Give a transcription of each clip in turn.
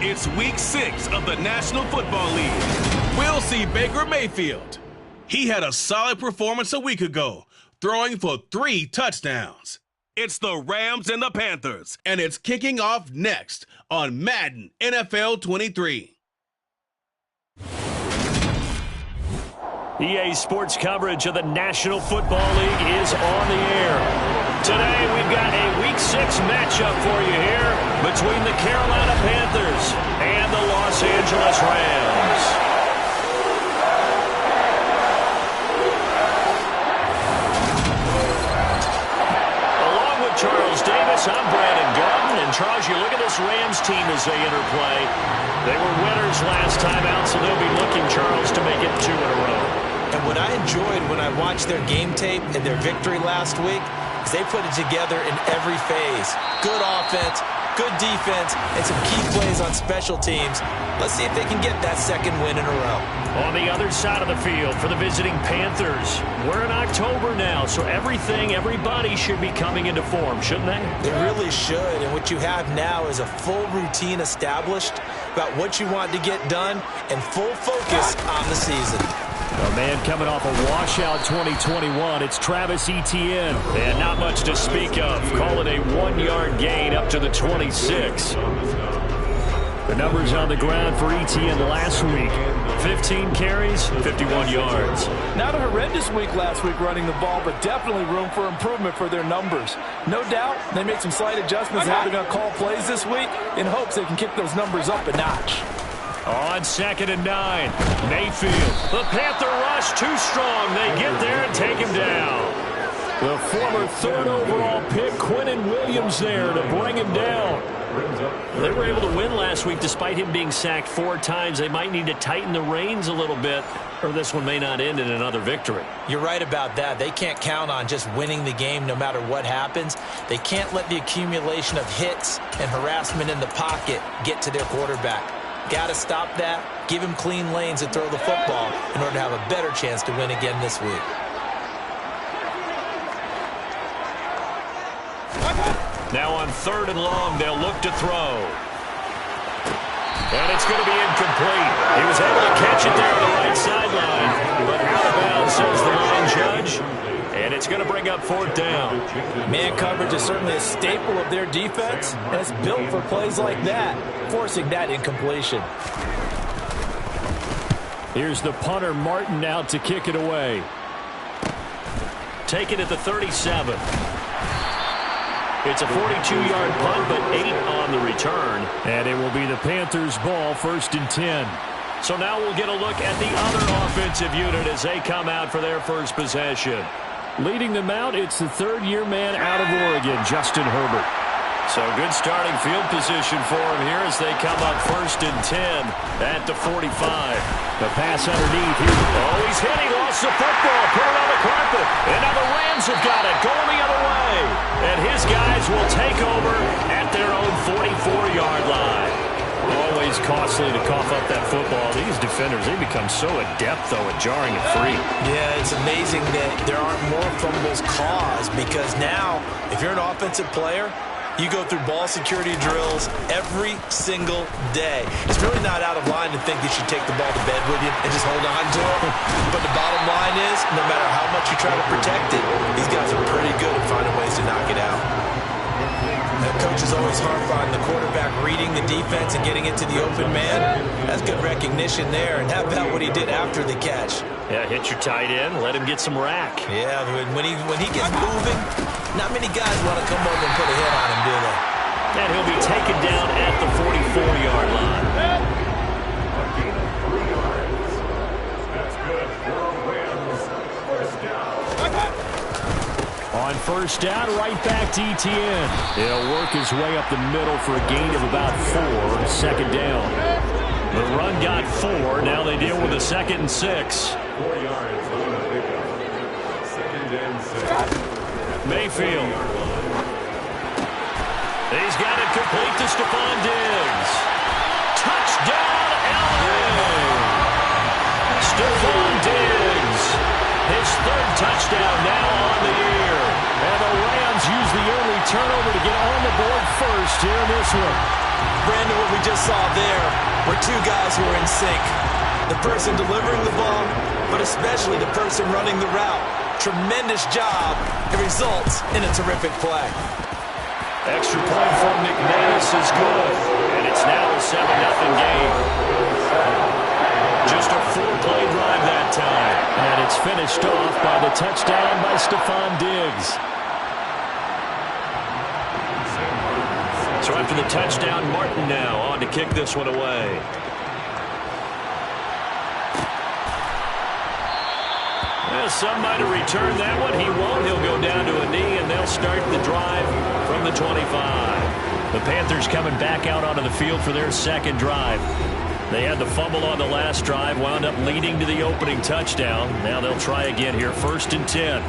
It's Week 6 of the National Football League. We'll see Baker Mayfield. He had a solid performance a week ago, throwing for 3 touchdowns. It's the Rams and the Panthers, and it's kicking off next on Madden NFL 23. EA Sports coverage of the National Football League is on the air. Today, we've got a Week 6 matchup for you here between the Carolina Panthers and the Los Angeles Rams. Along with Charles Davis, I'm Brandon Garden. And Charles, you look at this Rams team as they interplay. They were winners last time out, so they'll be looking, Charles, to make it 2 in a row. And what I enjoyed when I watched their game tape and their victory last week is they put it together in every phase. Good offense, good defense, and some key plays on special teams. Let's see if they can get that second win in a row. On the other side of the field for the visiting Panthers, we're in October now, so everybody should be coming into form, shouldn't they? They really should, and what you have now is a full routine established about what you want to get done and full focus on the season. A man coming off a washout 2021, it's Travis Etienne. And not much to speak of. Call it a 1-yard gain up to the 26. The numbers on the ground for Etienne last week. 15 carries, 51 yards. Not a horrendous week last week running the ball, but definitely room for improvement for their numbers. No doubt they made some slight adjustments in how they're going to call plays this week in hopes they can kick those numbers up a notch. On 2nd and 9, Mayfield. The Panther rush too strong. They get there and take him down. The former 3rd overall pick, Quinnen Williams, there to bring him down. They were able to win last week despite him being sacked 4 times. They might need to tighten the reins a little bit, or this one may not end in another victory. You're right about that. They can't count on just winning the game no matter what happens. They can't let the accumulation of hits and harassment in the pocket get to their quarterback. Got to stop that, give him clean lanes and throw the football in order to have a better chance to win again this week. Now on 3rd and long, they'll look to throw. And it's going to be incomplete. He was able to catch it there on the right sideline, but out of bounds, says the line judge. And it's going to bring up 4th down. Man coverage is certainly a staple of their defense, and it's built for plays like that, forcing that incompletion. Here's the punter, Martin, out to kick it away. Taken at the 37. It's a 42-yard punt, but 8 on the return. And it will be the Panthers' ball, 1st and 10. So now we'll get a look at the other offensive unit as they come out for their first possession. Leading them out, it's the 3rd-year man out of Oregon, Justin Herbert. So good starting field position for him here as they come up 1st and 10 at the 45. The pass underneath here. Oh, he's hit. He lost the football. Put it on the carpet. And now the Rams have got it. Going the other way. And his guys will take over at their own 44-yard line. Always costly to cough up that football. These defenders, they become so adept, though, at jarring it free. Yeah, it's amazing that there aren't more fumbles caused because now, if you're an offensive player, you go through ball security drills every single day. It's really not out of line to think that you take the ball to bed with you and just hold on to it. But the bottom line is, no matter how much you try to protect it, these guys are pretty good at finding ways to knock it out. The coaches always harp on the quarterback reading the defense and getting it to the open man. That's good recognition there. And how about what he did after the catch? Yeah, hit your tight end, let him get some rack. Yeah, when he gets moving, not many guys want to come over and put a hit on him, do they? And he'll be taken down at the 44-yard line. On 1st down, right back to Etienne. He'll work his way up the middle for a gain of about 4, 2nd down. The run got 4. Now they deal with a 2nd and 6. Mayfield. He's got it complete to Stephon Diggs. Touchdown, LA! Stephon Diggs. His 3rd touchdown now on the year. And the Rams use the early turnover to get on the board first here in this one. Brandon, what we just saw there were two guys who were in sync. The person delivering the ball, but especially the person running the route. Tremendous job. It results in a terrific play. Extra point from McManus is good, and it's now a 7-0 game. Just a 4-play drive that time, and it's finished off by the touchdown by Stephon Diggs. So after the touchdown, Martin now on to kick this one away. Well, some might have returned that one. He won't. He'll go down to a knee, and they'll start the drive from the 25. The Panthers coming back out onto the field for their second drive. They had the fumble on the last drive, wound up leading to the opening touchdown. Now they'll try again here, 1st and 10.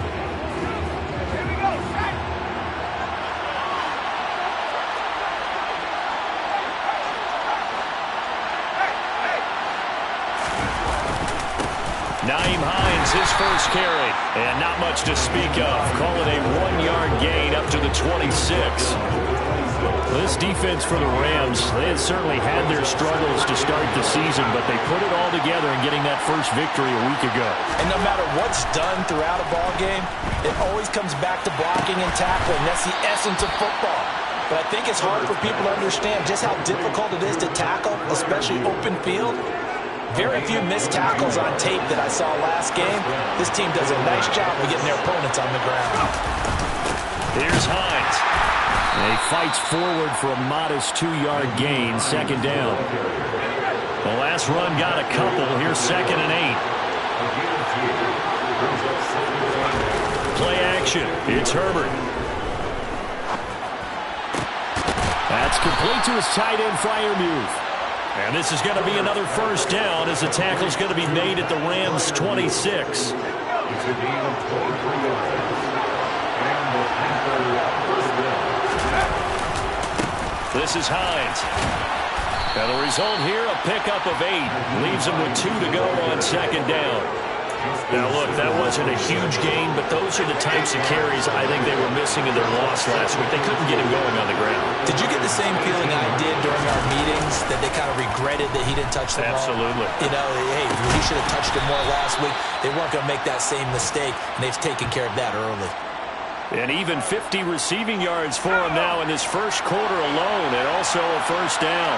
His first carry, and not much to speak of. Call it a 1-yard gain up to the 26. This defense for the Rams, they had certainly had their struggles to start the season, but they put it all together in getting that first victory a week ago. And no matter what's done throughout a ball game, it always comes back to blocking and tackling. That's the essence of football. But I think it's hard for people to understand just how difficult it is to tackle, especially open field. Very few missed tackles on tape that I saw last game. This team does a nice job of getting their opponents on the ground. Here's Hines. And he fights forward for a modest 2-yard gain, 2nd down. The last run got a couple. Here's 2nd and 8. Play action. It's Herbert. That's complete to his tight end, Freiermuth. And this is going to be another 1st down as the tackle's going to be made at the Rams' 26. This is Hines. And the result here, a pickup of 8. Leaves him with 2 to go on 2nd down. Now, look, that wasn't a huge gain, but those are the types of carries I think they were missing in their loss last week. They couldn't get him going on the ground. Did you get the same feeling I did during our meetings, that they kind of regretted that he didn't touch the ball? Absolutely. You know, hey, he should have touched it more last week. They weren't going to make that same mistake, and they've taken care of that early. And even 50 receiving yards for him now in this first quarter alone, and also a 1st down.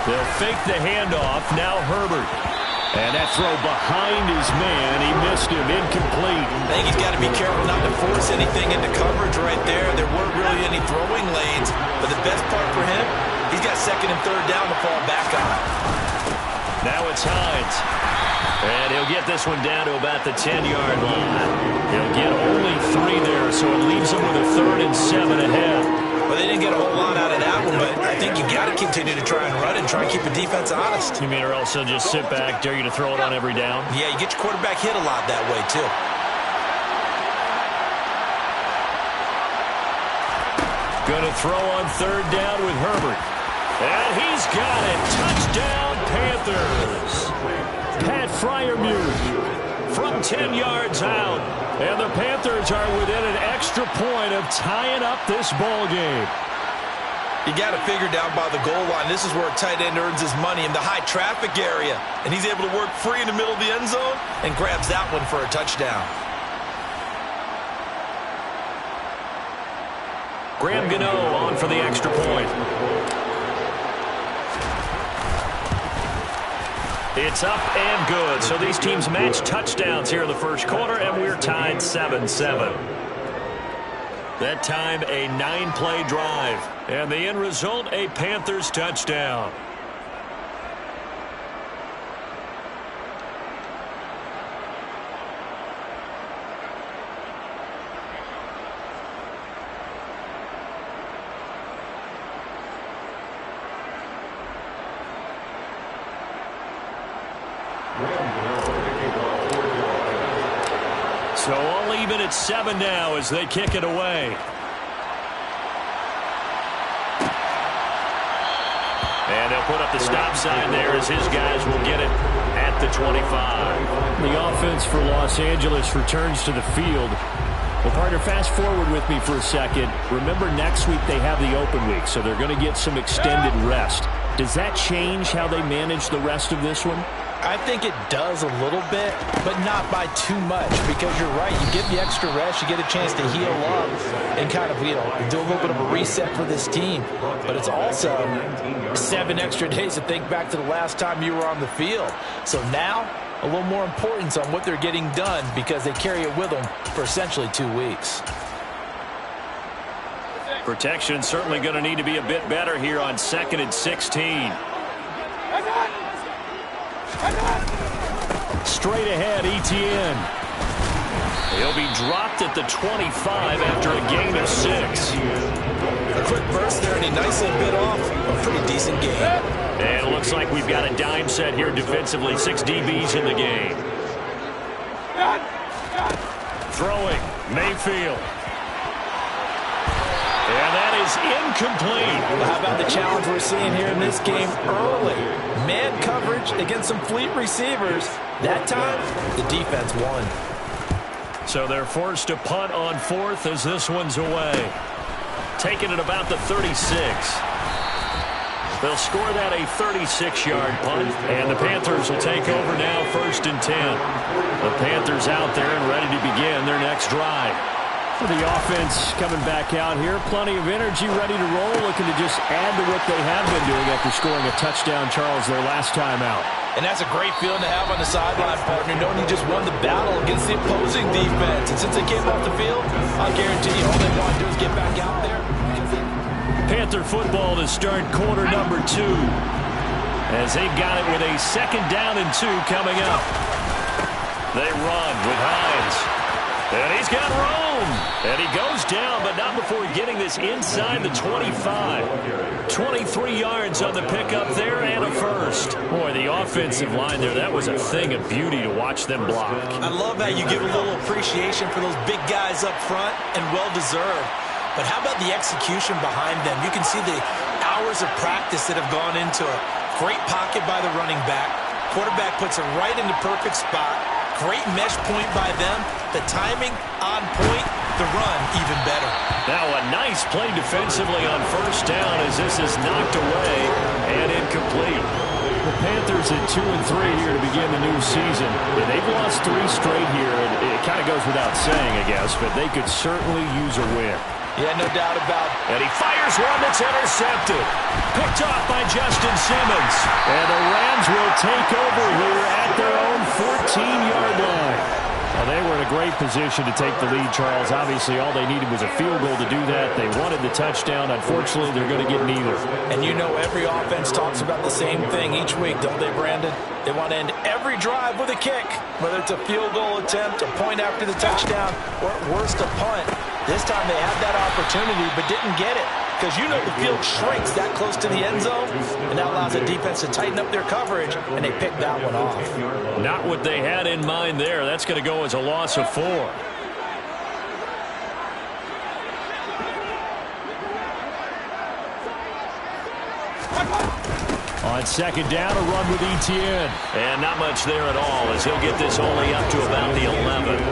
They'll fake the handoff. Now Herbert. And that throw behind his man. He missed him. Incomplete. I think he's got to be careful not to force anything into coverage right there. There weren't really any throwing lanes. But the best part for him, he's got 2nd and 3rd down to fall back on. Now it's Hines. And he'll get this one down to about the 10-yard line. He'll get only 3 there, so it leaves him with a 3rd and 7 ahead. Well, they didn't get a whole lot out of that one, but I think you got to continue to try and run and try and keep the defense honest. You mean or else they'll just sit back, dare you to throw it on every down? Yeah, you get your quarterback hit a lot that way, too. Going to throw on 3rd down with Herbert. And he's got it. Touchdown, Panthers. Pat Freiermuth from 10 yards out. And the Panthers are within an extra point of tying up this ball game. You got to figure down by the goal line. This is where a tight end earns his money, in the high traffic area. And he's able to work free in the middle of the end zone and grabs that one for a touchdown. Graham Gano on for the extra point. It's up and good. So these teams match touchdowns here in the first quarter, and we're tied 7-7. That time, a 9-play drive. And the end result, a Panthers touchdown. So all even at 7 now as they kick it away. And they'll put up the stop sign there as his guys will get it at the 25. The offense for Los Angeles returns to the field. Well, partner, fast forward with me for a second. Remember, next week they have the open week, so they're going to get some extended rest. Does that change how they manage the rest of this one? I think it does a little bit, but not by too much, because you're right. You get the extra rest, you get a chance to heal up and kind of, do a little bit of a reset for this team. But it's also 7 extra days to think back to the last time you were on the field. So now, a little more importance on what they're getting done because they carry it with them for essentially 2 weeks. Protection certainly going to need to be a bit better here on 2nd and 16. Straight ahead, Etienne. He'll be dropped at the 25 after a gain of 6. A quick burst there, and he nicely bit off a pretty decent game. And it looks like we've got a dime set here defensively. 6 DBs in the game. Throwing, Mayfield. And that is incomplete. Well, how about the challenge we're seeing here in this game early? Man coverage against some fleet receivers. That time, the defense won. So they're forced to punt on 4th as this one's away. Taking it about the 36. They'll score that a 36-yard punt, and the Panthers will take over now 1st and 10. The Panthers out there and ready to begin their next drive. For the offense coming back out here, plenty of energy, ready to roll, looking to just add to what they have been doing after scoring a touchdown, Charles, their last time out. And that's a great feeling to have on the sideline, partner, knowing you just won the battle against the opposing defense. And since they came off the field, I'll guarantee you all they want to do is get back out there. Panther football to start quarter number 2. As they've got it with a 2nd down and 2 coming up. They run with Hines. And he's got room. And he goes down, but not before getting this inside the 25. 23 yards on the pickup there and a first. Boy, the offensive line there, that was a thing of beauty to watch them block. I love how you give a little appreciation for those big guys up front, and well-deserved. But how about the execution behind them? You can see the hours of practice that have gone into it. Great pocket by the running back. Quarterback puts it right in the perfect spot. Great mesh point by them. The timing on point. The run even better. Now a nice play defensively on 1st down as this is knocked away and incomplete. The Panthers at 2 and 3 here to begin the new season. They've lost 3 straight here. It kind of goes without saying, I guess, but they could certainly use a win. Yeah, no doubt about it. And he fires one that's intercepted. Picked off by Justin Simmons. And the Rams will take over here at their own 14-yard line. Well, they were in a great position to take the lead, Charles. Obviously, all they needed was a field goal to do that. They wanted the touchdown. Unfortunately, they're going to get neither. And you know every offense talks about the same thing each week, don't they, Brandon? They want to end every drive with a kick, whether it's a field goal attempt, a point after the touchdown, or at worst, a punt. This time they had that opportunity but didn't get it because you know the field shrinks that close to the end zone, and that allows the defense to tighten up their coverage, and they picked that one off. Not what they had in mind there. That's going to go as a loss of 4. On 2nd down, a run with Etienne. And not much there at all as he'll get this only up to about the 11.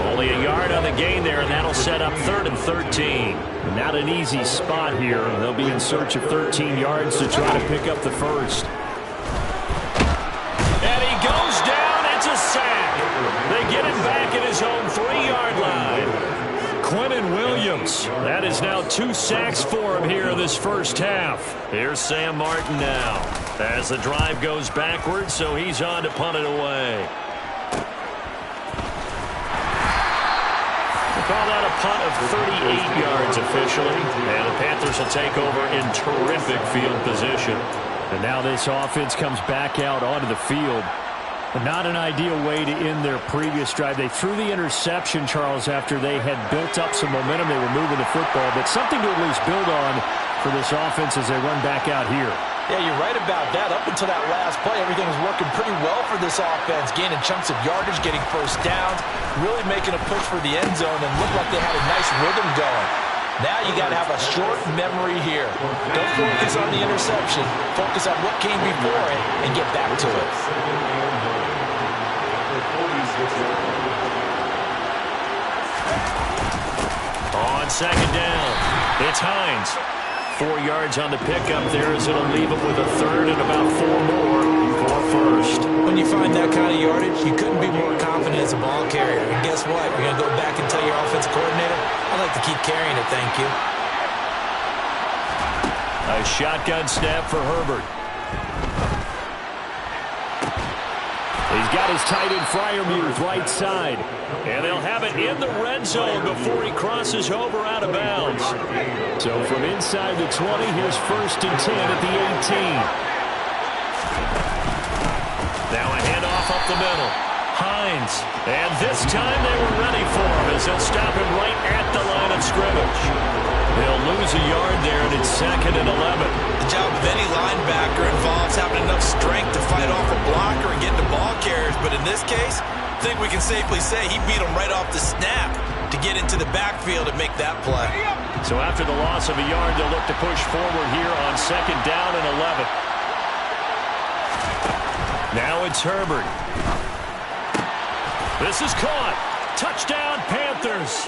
Only a yard on the gain there, and that'll set up 3rd and 13. Not an easy spot here. They'll be in search of 13 yards to try to pick up the first. And he goes down. It's a sack. They get him back at his own 3-yard line. Quentin Williams. That is now 2 sacks for him here in this first half. Here's Sam Martin now as the drive goes backwards, so he's on to punt it away. We'll call that a punt of 38 yards officially, and the Panthers will take over in terrific field position. And now this offense comes back out onto the field. Not an ideal way to end their previous drive. They threw the interception, Charles, after they had built up some momentum. They were moving the football, but something to at least build on for this offense as they run back out here. Yeah, you're right about that. Up until that last play, everything was working pretty well for this offense, gaining chunks of yardage, getting first downs, really making a push for the end zone, and looked like they had a nice rhythm going. Now you got to have a short memory here. Don't focus on the interception. Focus on what came before it and get back to it. On second down, it's Hines. 4 yards on the pickup there as it'll leave him with a third and about 4 more for first. When you find that kind of yardage, you couldn't be more confident as a ball carrier. And guess what? You're going to go back and tell your offensive coordinator, I'd like to keep carrying it, thank you. A shotgun snap for Herbert. He's got his tight end Freiermuth right side. And they'll have it in the red zone before he crosses over out of bounds. So from inside the 20, here's 1st and 10 at the 18. Now a handoff up the middle. Hines. And this time they were ready for him as they'll stop him right at the line of scrimmage. They'll lose a yard there, and it's 2nd and 11. The job of any linebacker involves having enough strength to fight off a blocker and get the ball carriers. But in this case, I think we can safely say he beat him right off the snap to get into the backfield and make that play. So after the loss of a yard, they'll look to push forward here on 2nd down and 11. Now it's Herbert. This is caught. Touchdown, Panthers.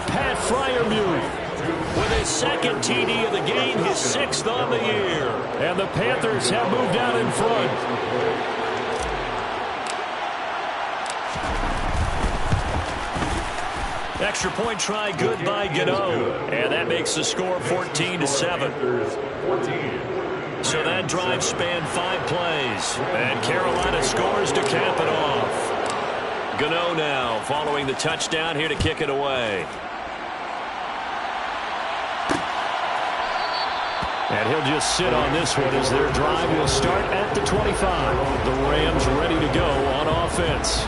Pat Freiermuth with his 2nd TD of the game, his 6th on the year. And the Panthers have moved out in front. Extra point try good by Gano. And that makes the score 14-7. So that drive spanned 5 plays. And Carolina scores to cap it off. Gano now following the touchdown here to kick it away. And he'll just sit on this one as their drive will start at the 25. The Rams ready to go on offense.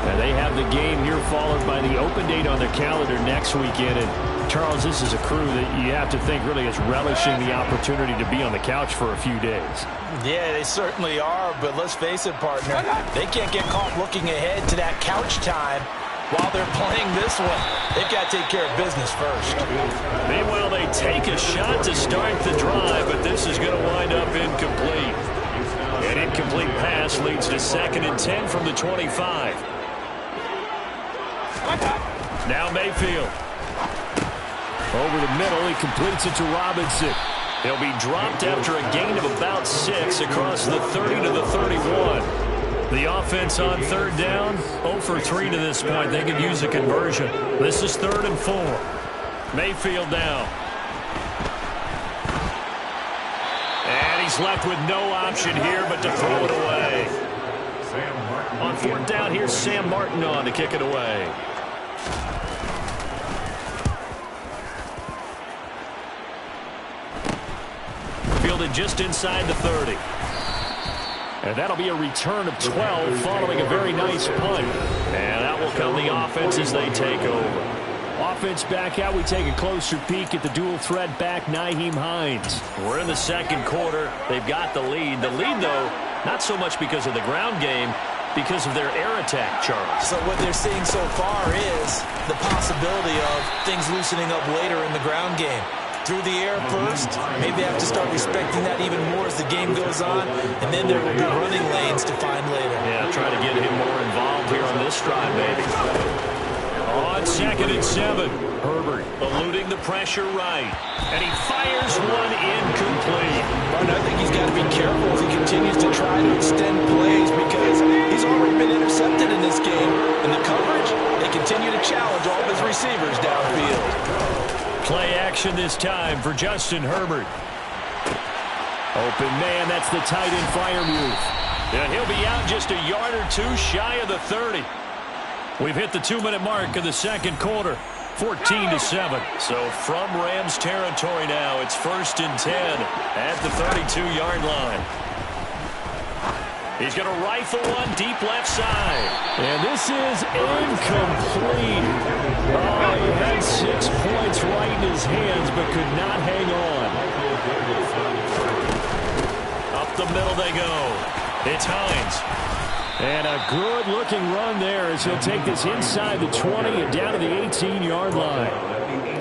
And they have the game here followed by the open date on their calendar next weekend. And Charles, this is a crew that you have to think really is relishing the opportunity to be on the couch for a few days. Yeah, they certainly are, but let's face it, partner. They can't get caught looking ahead to that couch time while they're playing this one. They've got to take care of business first. Meanwhile, they take a shot to start the drive, but this is going to wind up incomplete. An incomplete pass leads to 2nd and 10 from the 25. Now Mayfield. Over the middle, he completes it to Robinson. He'll be dropped after a gain of about 6 across the 30 to the 31. The offense on 3rd down, 0 for 3 to this point. They could use a conversion. This is 3rd and 4. Mayfield now. And he's left with no option here but to throw it away. On 4th down, here's Sam Martin on to kick it away. Fielded just inside the 30. And that'll be a return of 12 following a very nice punt. And that will come the offense as they take over. Offense back out. We take a closer peek at the dual threat back, Nyheim Hines. We're in the 2nd quarter. They've got the lead. The lead, though, not so much because of the ground game, because of their air attack, Charles. So what they're seeing so far is the possibility of things loosening up later in the ground game. Through the air first, maybe they have to start respecting that even more as the game goes on, and then there will be running lanes to find later. Yeah, try to get him more involved here on this drive, maybe. On 2nd and 7, Herbert eluding the pressure right, and he fires one incomplete. But I think he's got to be careful as he continues to try to extend plays because he's already been intercepted in this game. And the coverage, they continue to challenge all of his receivers downfield. Play action this time for Justin Herbert. Open man, that's the tight end Freiermuth. And he'll be out just a yard or 2 shy of the 30. We've hit the 2-minute mark of the 2nd quarter. 14-7. So from Rams territory now, it's 1st and 10 at the 32-yard line. He's going to rifle one deep left side. And this is incomplete. Oh, he had 6 points right in his hands, but could not hang on. Up the middle they go. It's Hines. And a good-looking run there as he'll take this inside the 20 and down to the 18-yard line.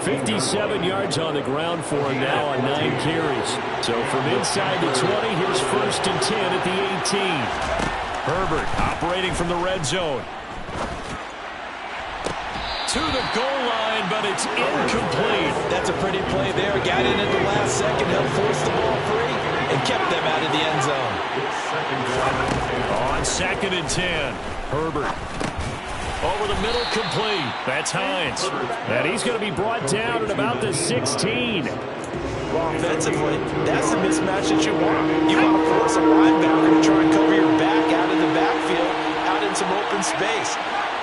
57 yards on the ground for him now on 9 carries. So from inside the 20, here's 1st and 10 at the 18. Herbert operating from the red zone. to the goal line, but it's incomplete. That's a pretty play there. Got in at the last second, helped force the ball free, and kept them out of the end zone. On 2nd and 10, Herbert. Over the middle, complete. That's Hines. And he's going to be brought down at about the 16. Offensively, that's the mismatch that you want. You want to force a linebacker to try and cover your back out of the backfield, out in some open space.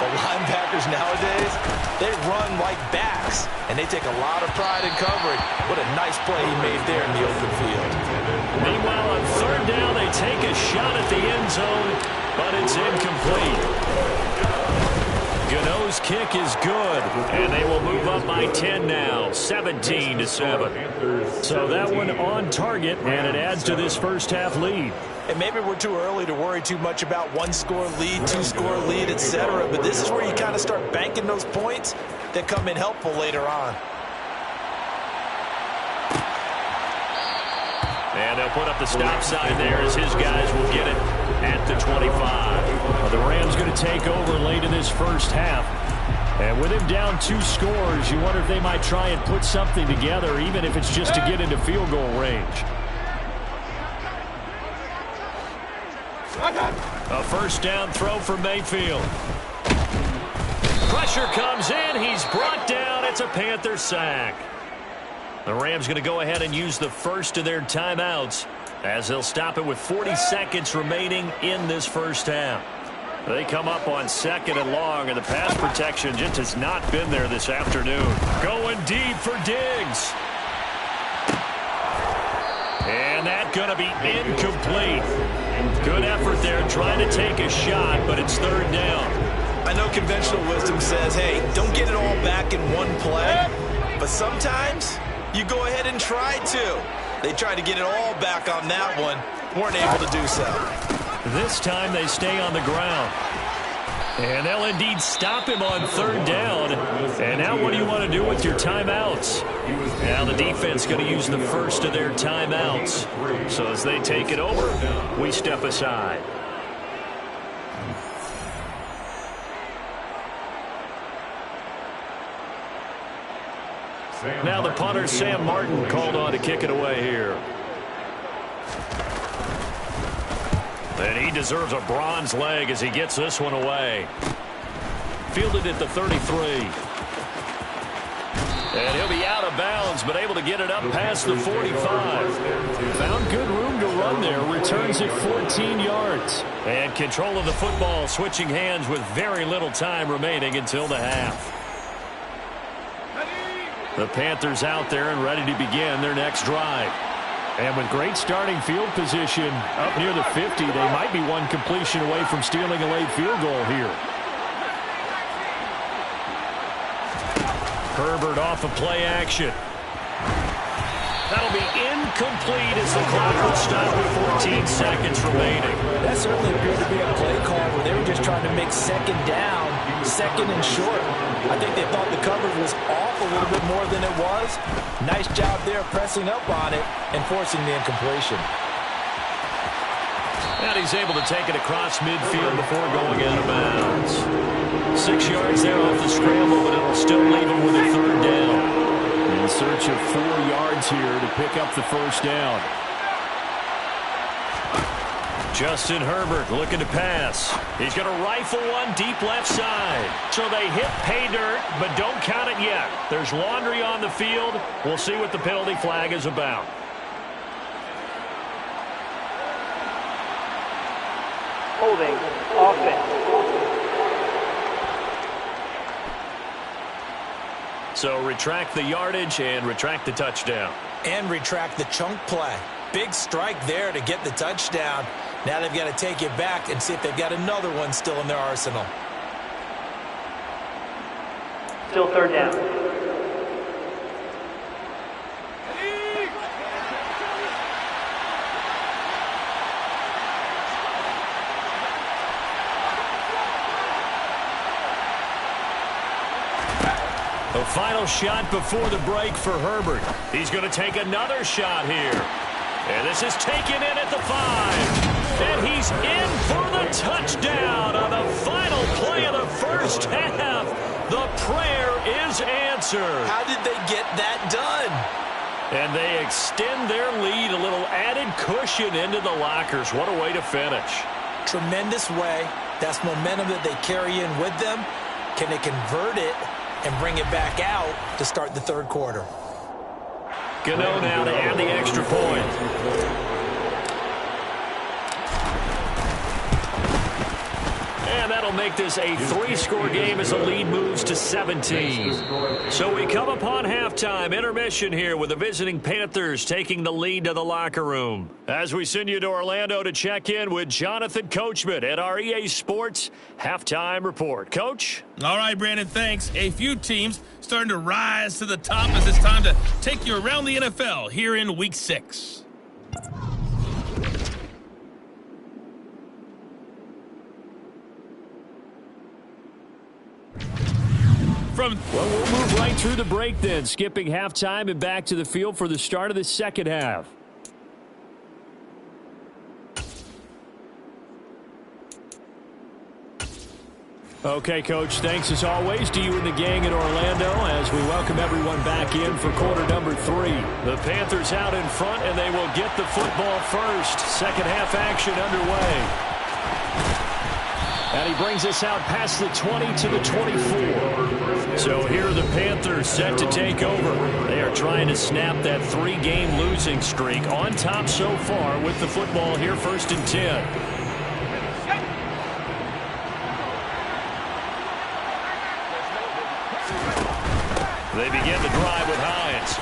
The linebackers nowadays, they run like backs, and they take a lot of pride in covering. What a nice play he made there in the open field. Meanwhile, on 3rd down, they take a shot at the end zone, but it's incomplete. Gano's kick is good, and they will move up by 10 now, 17-7. So that one on target, and it adds to this first half lead. And maybe we're too early to worry too much about 1-score lead, 2-score lead, etc. But this is where you kind of start banking those points that come in helpful later on. And they'll put up the stop sign there as his guys will get it at the 25. Well, the Rams going to take over late in this first half. And with him down 2 scores, you wonder if they might try and put something together, even if it's just to get into field goal range. A first down throw for Mayfield. Pressure comes in. He's brought down. It's a Panther sack. The Rams going to go ahead and use the first of their timeouts as they'll stop it with 40 seconds remaining in this first half. They come up on 2nd and long, and the pass protection just has not been there this afternoon. Going deep for Diggs. And that's going to be incomplete. Good effort there trying to take a shot, but it's 3rd down. I know conventional wisdom says, hey, don't get it all back in one play. But sometimes you go ahead and try to. They tried to get it all back on that one. Weren't able to do so. This time they stay on the ground. And they'll indeed stop him on 3rd down. And now what do you want to do with your timeouts? Now the defense going to use the first of their timeouts. So as they take it over, we step aside. Now the punter, Sam Martin, called on to kick it away here. And he deserves a bronze leg as he gets this one away. Fielded at the 33. And he'll be out of bounds, but able to get it up past the 45. Found good room to run there. Returns it 14 yards. And control of the football, switching hands with very little time remaining until the half. The Panthers out there and ready to begin their next drive. And with great starting field position up near the 50, they might be one completion away from stealing a late field goal here. Herbert off of play action. That'll be incomplete as the clock will stop with 14 seconds remaining. That certainly appeared to be a play call where they were just trying to make 2nd down, 2nd and short. I think they thought the coverage was off a little bit more than it was. Nice job there pressing up on it and forcing the incompletion. And he's able to take it across midfield before going out of bounds. 6 yards there off the scramble, but it'll still leave him with a 3rd down. In search of 4 yards here to pick up the first down. Justin Herbert looking to pass. He's going to rifle one deep left side. So they hit pay dirt, but don't count it yet. There's laundry on the field. We'll see what the penalty flag is about. Holding offense. So retract the yardage and retract the touchdown. And retract the chunk play. Big strike there to get the touchdown. Now they've got to take it back and see if they've got another one still in their arsenal. Still 3rd down. The final shot before the break for Herbert. He's going to take another shot here. And this is taken in at the 5. And he's in for the touchdown on the final play of the first half. The prayer is answered. How did they get that done? And they extend their lead, a little added cushion into the lockers. What a way to finish. Tremendous way. That's momentum that they carry in with them. Can they convert it and bring it back out to start the third quarter? Gano now to add the extra point. And that'll make this a 3-score game as the lead moves to 17. So we come upon halftime, intermission here with the visiting Panthers taking the lead to the locker room. As we send you to Orlando to check in with Jonathan Coachman at our EA Sports Halftime Report. Coach? All right, Brandon, thanks. A few teams starting to rise to the top as it's time to take you around the NFL here in Week 6. Well, we'll move right through the break then, skipping halftime and back to the field for the start of the second half. Okay, Coach, thanks as always to you and the gang in Orlando as we welcome everyone back in for quarter number 3. The Panthers out in front, and they will get the football first. Second half action underway. And he brings us out past the 20 to the 24. So here are the Panthers set to take over. They are trying to snap that 3-game losing streak on top so far with the football here, 1st and 10. They begin the drive with Hines.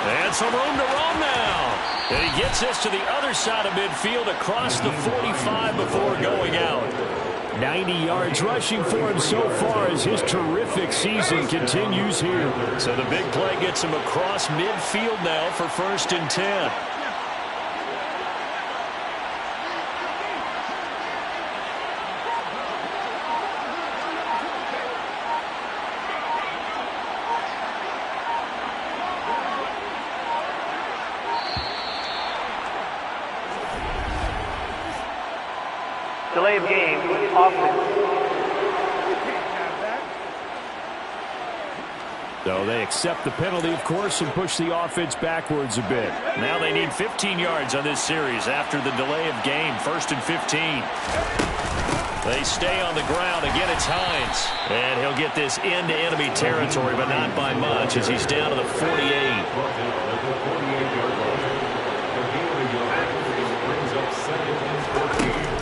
And some room to roam now. And he gets this to the other side of midfield across the 45 before going out. 90 yards rushing for him so far as his terrific season continues here. So the big play gets him across midfield now for 1st and 10. Delay of game, offense. So they accept the penalty, of course, and push the offense backwards a bit. Now they need 15 yards on this series after the delay of game, 1st and 15. They stay on the ground. Again, it's Hines. And he'll get this into enemy territory, but not by much as he's down to the 48.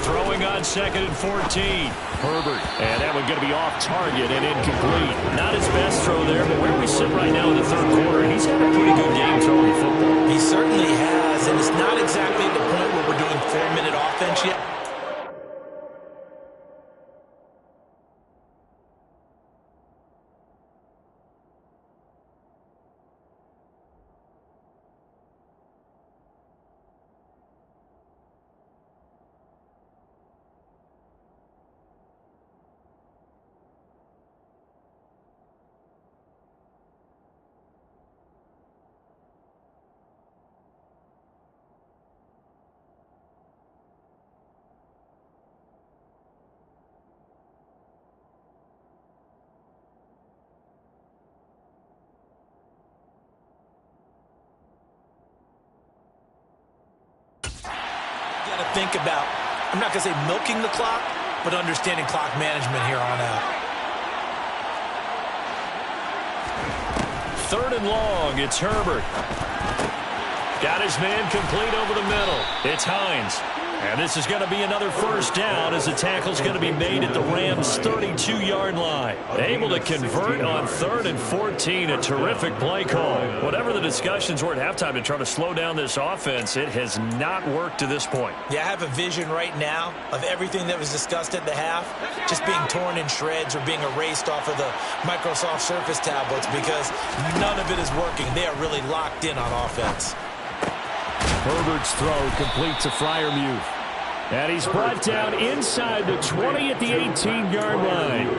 Throwing on 2nd and 14. Herbert. And that one going to be off target and incomplete. Not his best throw there, but where we sit right now in the third quarter, he's had a pretty good game throwing the football. He certainly has, and it's not exactly at the point where we're doing 4-minute offense yet. Think about, I'm not going to say milking the clock, but understanding clock management here on out. 3rd and long, it's Herbert. Got his man complete over the middle. It's Hines. And this is going to be another 1st down as the tackle's going to be made at the Rams' 32-yard line. Able to convert on 3rd and 14. A terrific play call. Whatever the discussions were at halftime to try to slow down this offense, it has not worked to this point. Yeah, I have a vision right now of everything that was discussed at the half just being torn in shreds or being erased off of the Microsoft Surface tablets because none of it is working. They are really locked in on offense. Herbert's throw complete to Freiermuth. And he's brought down inside the 20 at the 18-yard line.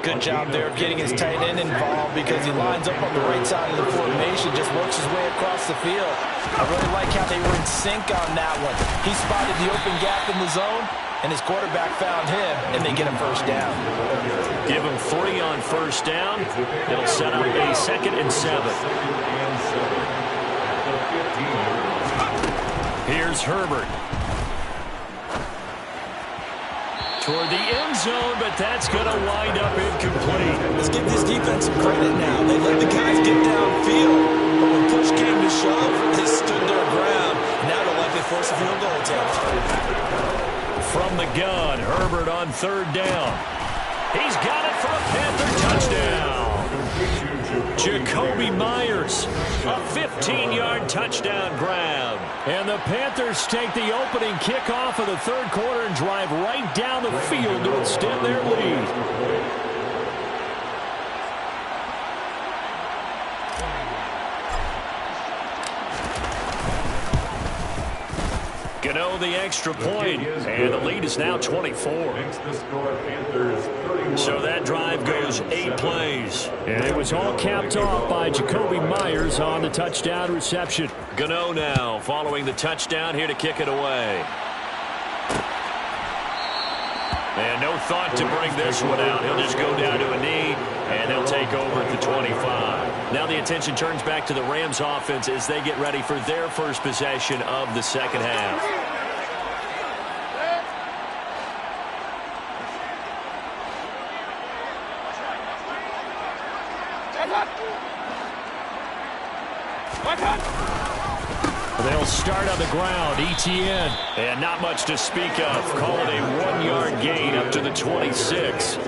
Good job there of getting his tight end involved because he lines up on the right side of the formation, just works his way across the field. I really like how they were in sync on that one. He spotted the open gap in the zone, and his quarterback found him, and they get a first down. Give him 3 on first down. It'll set up a 2nd and 7. Here's Herbert. Toward the end zone, but that's going to wind up incomplete. Let's give this defense some credit now. They let the guys get downfield, but when push came to shove, they stood their ground. Now they'll likely force a field goal attempt. From the gun, Herbert on 3rd down. He's got it for a Panther touchdown. Jacoby Myers, a 15-yard touchdown grab. And the Panthers take the opening kickoff of the 3rd quarter and drive right down the field to extend their lead. Gano the extra point, and the lead is now 24. So that drive goes 8 plays. And it was all capped off by Jacoby Myers on the touchdown reception. Gano now following the touchdown here to kick it away. And no thought to bring this one out. He'll just go down to a knee, and they'll take over at the 25. Now the attention turns back to the Rams offense as they get ready for their first possession of the 2nd half. They'll start on the ground. Etienne. And not much to speak of. Call it a 1-yard gain up to the 26. The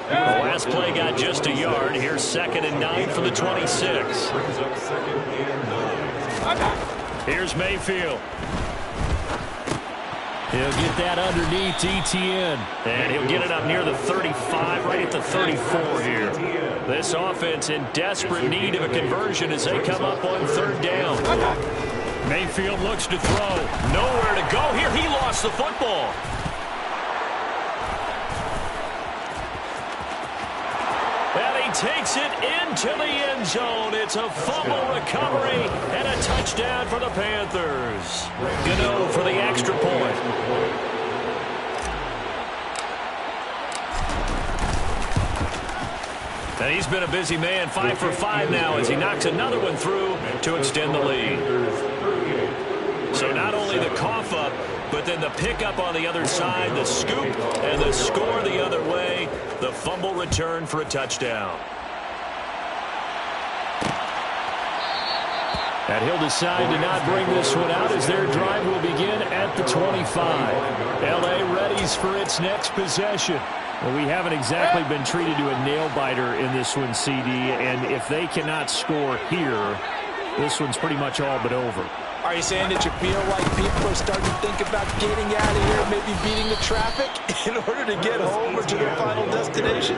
last play got just a yard. Here's 2nd and 9 for the 26. Here's Mayfield. He'll get that underneath Etienne. And he'll get it up near the 35, right at the 34 here. This offense in desperate need of a conversion as they come up on 3rd down. Mayfield looks to throw. Nowhere to go here. He lost the football. And he takes it into the end zone. It's a fumble recovery and a touchdown for the Panthers. Gano for the extra point. And he's been a busy man, 5 for 5 now as he knocks another one through to extend the lead. So not only the cough up, but then the pickup on the other side, the scoop, and the score the other way, the fumble return for a touchdown. And he'll decide to not bring this one out as their drive will begin at the 25. L.A. readies for its next possession. Well, we haven't exactly been treated to a nail-biter in this one, CD, and if they cannot score here, this one's pretty much all but over. Are you saying that you feel like people are starting to think about getting out of here, maybe beating the traffic in order to get home or to their final destination?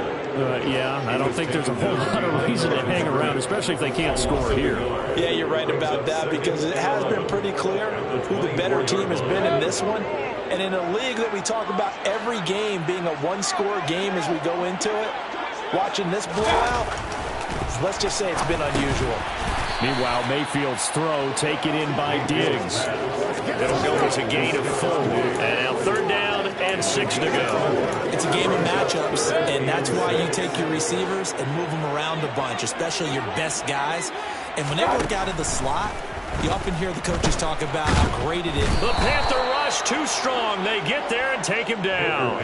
Yeah, I don't think there's a whole lot of reason to hang around, especially if they can't score here. Yeah, you're right about that because it has been pretty clear who the better team has been in this one. And in a league that we talk about every game being a one-score game as we go into it, watching this blowout, let's just say it's been unusual. Meanwhile, Mayfield's throw taken in by Diggs. It'll go as a gain of 4. And now 3rd down and 6 to go. It's a game of matchups, and that's why you take your receivers and move them around a bunch, especially your best guys. And when they work out of the slot, you often hear the coaches talk about how great it is. The Panther rush too strong. They get there and take him down.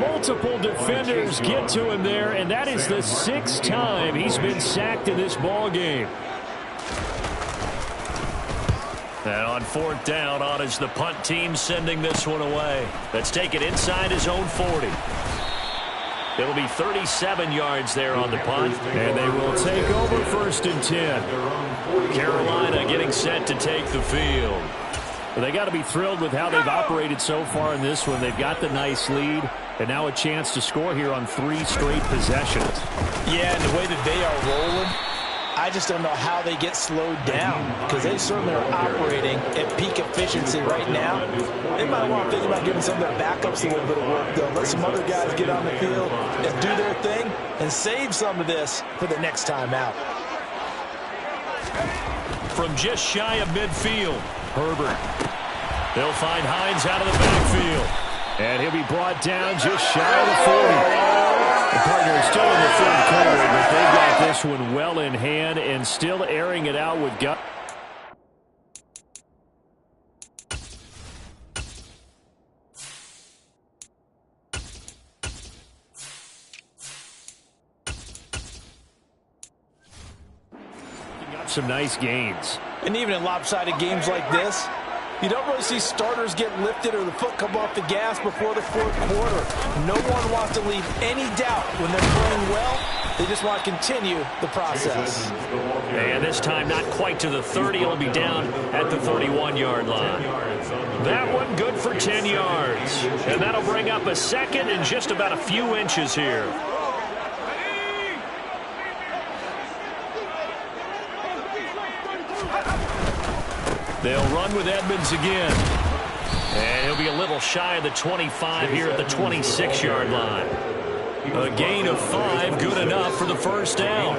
Multiple defenders get to him there, and that is the 6th time he's been sacked in this ball game. And on 4th down, on is the punt team sending this one away. Let's take it inside his own 40. It'll be 37 yards there on the punt, and they will take over 1st and 10. Carolina getting set to take the field. Well, they got to be thrilled with how they've operated so far in this one. They've got the nice lead, and now a chance to score here on 3 straight possessions. Yeah, and the way that they are rolling, I just don't know how they get slowed down because they certainly are operating at peak efficiency right now. They might want to think about giving some of their backups a little bit of work, though. Let some other guys get on the field and do their thing and save some of this for the next time out. From just shy of midfield, Herbert. They'll find Hines out of the backfield. And he'll be brought down just shy of the 40. The partner is still in the third quarter, but they've got this one well in hand and still airing it out with gut. Some nice gains. And even in lopsided games like this, you don't really see starters get lifted or the foot come off the gas before the fourth quarter. No one wants to leave any doubt when they're playing well. They just want to continue the process. And this time not quite to the 30. It'll be down at the 31-yard line. That one good for 10 yards. And that'll bring up a second and just about a few inches here. They'll run with Edmonds again. And he'll be a little shy of the 25 here at the 26-yard line. A gain of 5, good enough for the first down.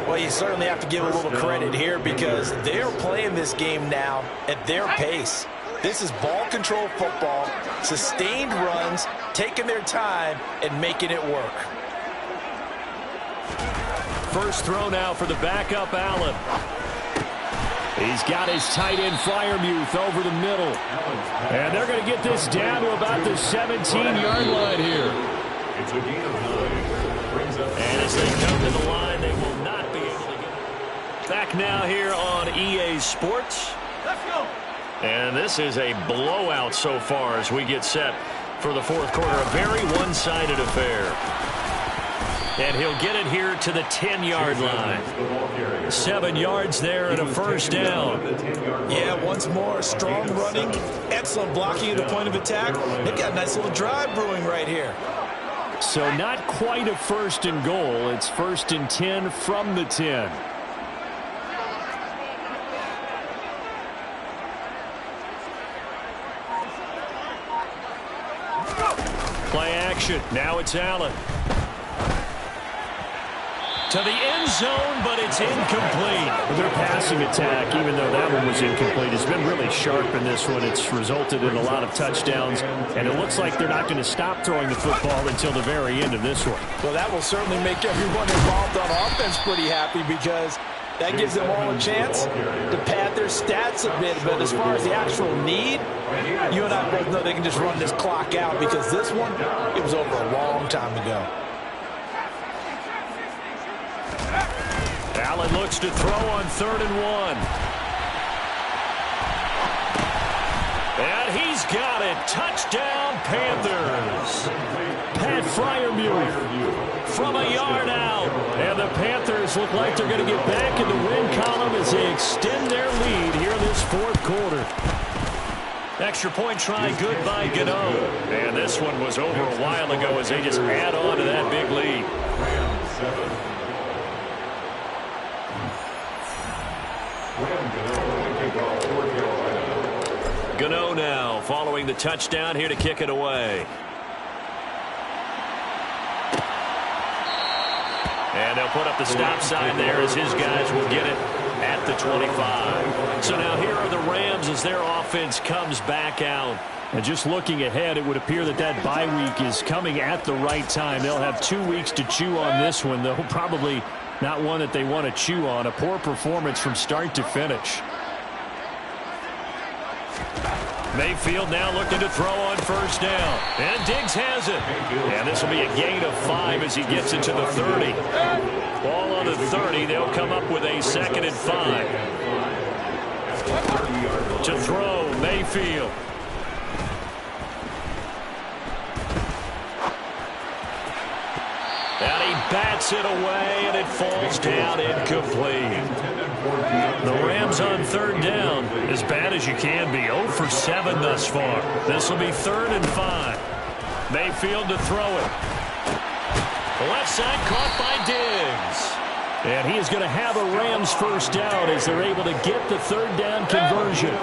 Well, you certainly have to give a little credit here because they're playing this game now at their pace. This is ball control football, sustained runs, taking their time and making it work. First throw now for the backup, Allen. He's got his tight end, Freiermuth, over the middle. And they're going to get this down to about the 17-yard line here. And as they come to the line, they will not be able to get it. Back now here on EA Sports. Let's go. And this is a blowout so far as we get set for the fourth quarter. A very one-sided affair. And he'll get it here to the 10-yard line. 7 yards there and a first down. Yeah, once more, strong running, excellent blocking at the point of attack. They've got a nice little drive brewing right here. So not quite a first and goal. It's first and 10 from the 10. Play action. Now it's Allen. To the end zone, but it's incomplete. Their passing attack, even though that one was incomplete, has been really sharp in this one. It's resulted in a lot of touchdowns, and it looks like they're not going to stop throwing the football until the very end of this one. Well, that will certainly make everyone involved on offense pretty happy because that gives them all a chance to pad their stats a bit. But as far as the actual need, you and I both know they can just run this clock out because this one, it was over a long time ago. Allen looks to throw on 3rd and 1. And he's got it. Touchdown, Panthers. Pat Freiermuth from a yard out. And the Panthers look like they're going to get back in the win column as they extend their lead here in this fourth quarter. Extra point try good by Gano. And this one was over a while ago as they just add on to that big lead. Gano now following the touchdown here to kick it away. And they'll put up the stop sign there as his guys will get it at the 25. So now here are the Rams as their offense comes back out. And just looking ahead, it would appear that that bye week is coming at the right time. They'll have 2 weeks to chew on this one, though probably not one that they want to chew on. A poor performance from start to finish. Mayfield now looking to throw on first down. And Diggs has it. And this will be a gain of 5 as he gets it to the 30. Ball on the 30. They'll come up with a 2nd and 5. To throw, Mayfield. And he bats it away, and it falls down incomplete. The Rams on 3rd down, as bad as you can be. 0 for 7 thus far. This will be 3rd and 5. Mayfield to throw it. Left side caught by Diggs. And he is going to have a Rams first down as they're able to get the 3rd down conversion.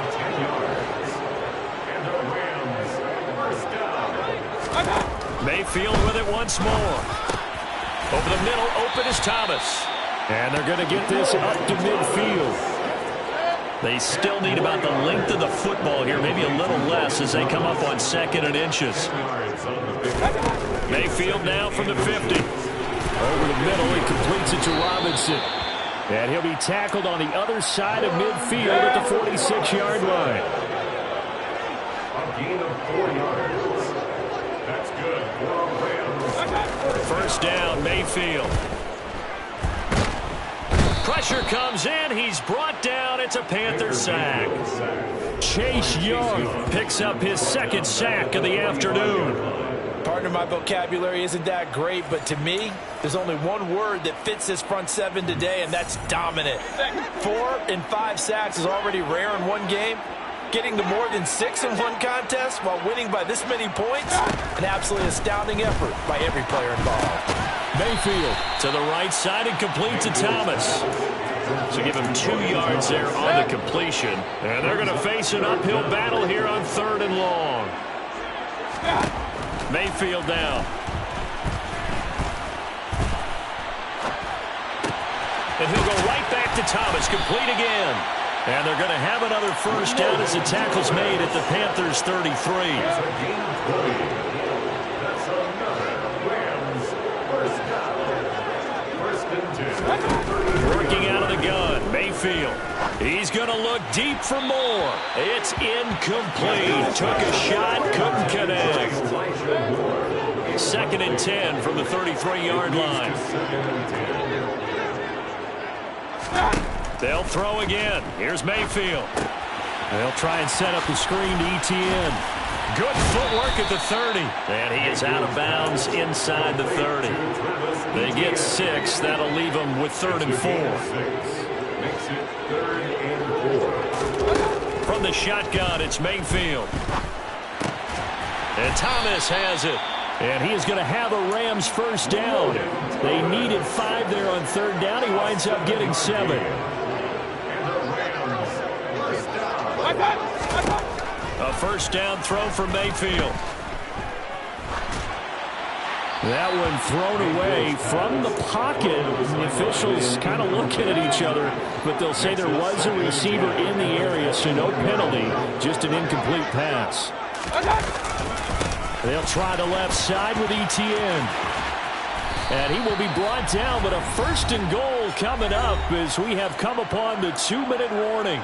Mayfield with it once more. Over the middle, open is Thomas. And they're going to get this up to midfield. They still need about the length of the football here, maybe a little less as they come up on 2nd and inches. Mayfield now from the 50. Over the middle, he completes it to Robinson. And he'll be tackled on the other side of midfield at the 46-yard line. A gain of 4 yards. That's good. First down, Mayfield. Pressure comes in. He's brought down. It's a Panther sack. Chase Young picks up his 2nd sack of the afternoon. Partner, my vocabulary isn't that great, but to me, there's only one word that fits this front 7 today, and that's dominant. 4 and 5 sacks is already rare in one game. Getting to more than 6 in one contest while winning by this many points, an absolutely astounding effort by every player involved. Mayfield to the right side and complete to Thomas. So give him 2 yards there on the completion. And they're going to face an uphill battle here on 3rd and long. Mayfield down. And he'll go right back to Thomas, complete again. And they're going to have another first down as the tackle's made at the Panthers' 33. Working out of the gun, Mayfield. He's going to look deep for more. It's incomplete. Took a shot, couldn't connect. 2nd and 10 from the 33-yard line. They'll throw again. Here's Mayfield. They'll try and set up the screen to ETN. Good footwork at the 30. And he is out of bounds inside the 30. They get 6. That'll leave them with 3rd and 4. From the shotgun, it's Mayfield. And Thomas has it. And he is going to have a Rams first down. They needed 5 there on 3rd down. He winds up getting 7. A first down throw for Mayfield. That one thrown away from the pocket. The officials kind of looking at each other, but they'll say there was a receiver in the area, so no penalty, just an incomplete pass. They'll try the left side with ETN. And he will be brought down, but a 1st and goal coming up as we have come upon the 2-minute warning.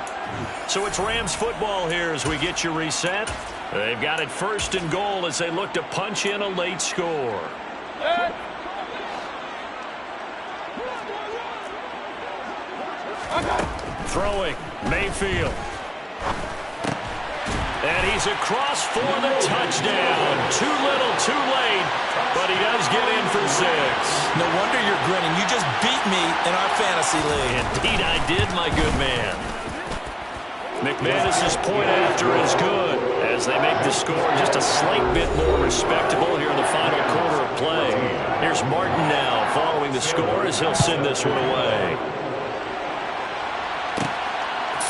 So it's Rams football here as we get you reset. They've got it 1st and goal as they look to punch in a late score. Throwing, Mayfield. And he's across for the touchdown. Too little, too late, but he does get in for 6. No wonder you're grinning. You just beat me in our fantasy league. Indeed I did, my good man. McManus's point after is good as they make the score just a slight bit more respectable here in the final quarter of play. Here's Martin now following the score as he'll send this one away.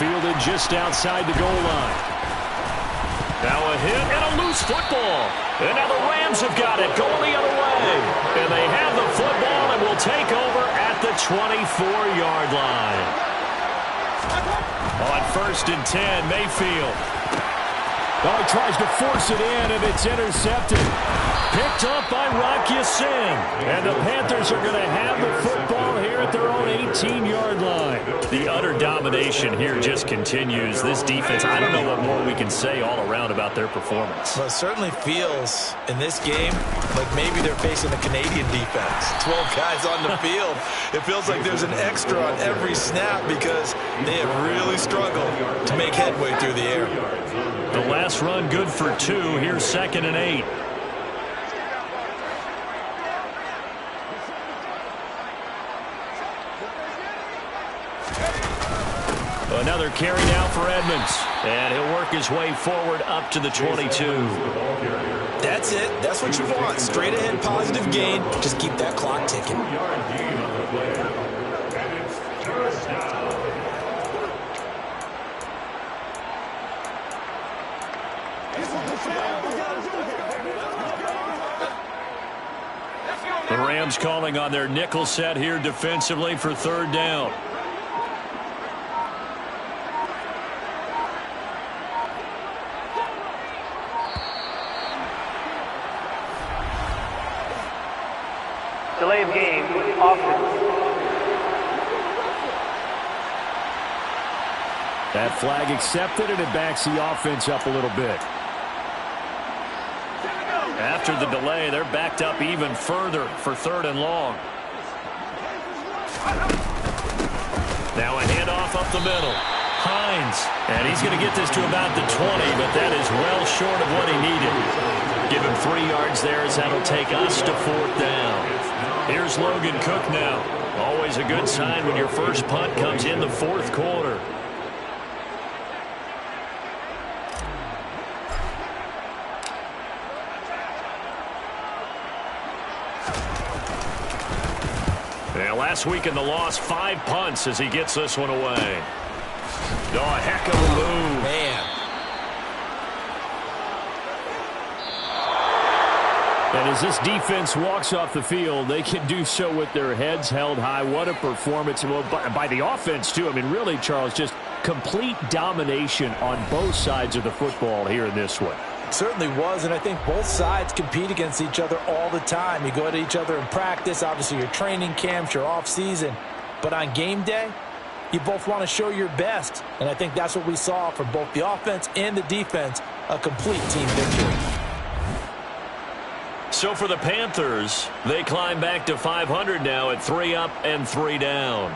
Fielded just outside the goal line. Now a hit and a loose football. And now the Rams have got it going the other way. And they have the football and will take over at the 24-yard line. On 1st and 10, Mayfield. Oh, he tries to force it in, and it's intercepted. Picked up by Rocky Sin. And the Panthers are going to have the football here at their own 18-yard line. The utter domination here just continues. This defense, I don't know what more we can say all around about their performance. Well, it certainly feels in this game like maybe they're facing a Canadian defense. 12 guys on the field. It feels like there's an extra on every snap because they have really struggled to make headway through the air. The last run good for 2. Here's 2nd and 8. Another carry now for Edmonds. And he'll work his way forward up to the 22. That's it. That's what you want. Straight ahead positive gain. Just keep that clock ticking. The Rams calling on their nickel set here defensively for 3rd down. offense. That flag accepted, and it backs the offense up a little bit. After the delay, they're backed up even further for 3rd and long. Now a handoff up the middle. Hines, and he's going to get this to about the 20, but that is well short of what he needed. Give him 3 yards there as that'll take us to 4th down. Here's Logan Cook now. Always a good sign when your first punt comes in the 4th quarter. Yeah, last week in the loss, 5 punts as he gets this one away. Oh, a heck of a move. Man. And as this defense walks off the field, they can do so with their heads held high. What a performance. Well, by the offense, too. I mean, really, Charles, just complete domination on both sides of the football here in this one. Certainly was, and I think both sides compete against each other all the time. You go at each other in practice, obviously your training camps, your off-season. But on game day, you both want to show your best. And I think that's what we saw for both the offense and the defense, a complete team victory. So for the Panthers, they climb back to 500 now at 3 up and 3 down.